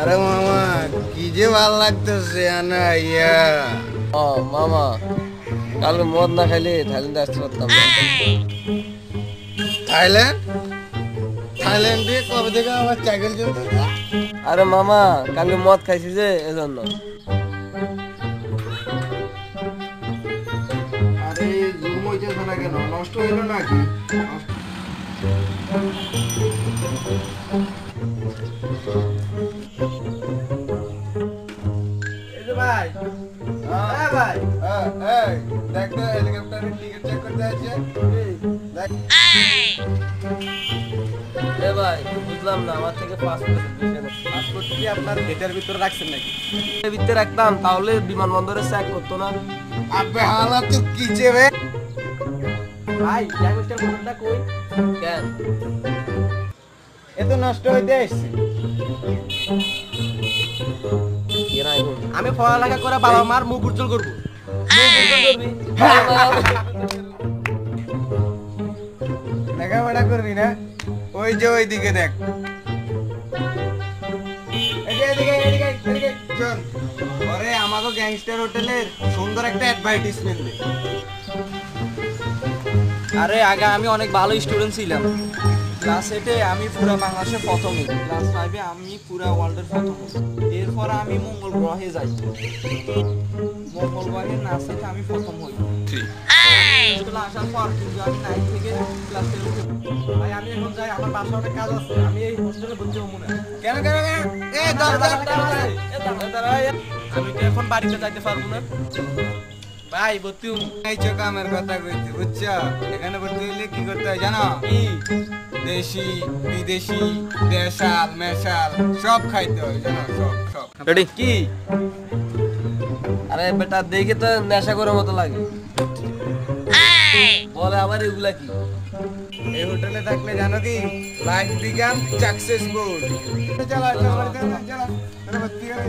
আরে মামা কি যে ভাল লাগতেছে না ইয়া। ও মামা কালকে মদ না খাইলে থাইল্যান্ডে আসতে পারতাম না। থাইল্যান্ড থাইল্যান্ডে কবে থেকে আমার সাইকেল চলতে? আরে মামা কালকে মদ খাইছি যে এজন্য। আরে জুম হইতেছে না কেন? নষ্ট হইলো নাকি? এই যে ভাই, হ্যাঁ ভাই, এই দেখ তো হেলিকপ্টারের টিকিট চেক করতে আছে। দেখ এ ভাই বুঝলাম না, আমার থেকে পাসপোর্ট কি আপনার গেটের ভিতরে রাখছেন নাকি? ভিতরে রাখতাম তাহলে বিমানবন্দরে চেক করতো না। আবে হালা তো কি চেবে? ভাই ল্যাঙ্গুয়েজটার বলটা কই কেন এত নষ্ট হইতে আসছে। আমি পড়ালেখা করে বাবা মার মুখ উজ্জ্বল করবো। লেখাপড়া করবি না? ওই যে ওইদিকে দেখ, চল ওরে আমাকে গ্যাংস্টার হোটেলের সুন্দর একটা অ্যাডভার্টাইজমেন্ট দে। আরে আগে আমি অনেক ভালো স্টুডেন্ট ছিলাম। ক্লাস 8-এ আমি পুরো বাংলাদেশে প্রথম হই, ক্লাস 5-এ আমি পুরো ওয়ার্ল্ডের প্রথম হই, এরপর আমি মঙ্গল গ্রহে যাই, মঙ্গল গ্রহে নাসাতে আমি প্রথম হই। স্কুলে আসার পর কিন্তু আমি 9 থেকে ক্লাস 10 উঠে ভাই আমি এখন যাই, আমার বাসায় অনেক কাজ আছে, আমি এই হোস্টেলে ভর্তি হবো না। কেন কেন কেন? এই দরজা আমি তো এখন বাড়িতে যাইতে পারবো না ভাই, ভর্তি হবো। এই চোকামের কথা কইছি, বুঝছো? এখানে ভর্তি হইলে কি করতে হয় জানো? কি দেশি বিদেশি দেশাল মেশাল সব খাইতে হয় জানো, সব সব। রেডি কি? আরে বেটা দেখে তো নেশা করার মতো লাগে, বলে আবার এগুলা কি? এই হোটেলে থাকলে জানো কি লাইফ বিকাম সাকসেসফুল। চলো চলো চলো ভর্তি করে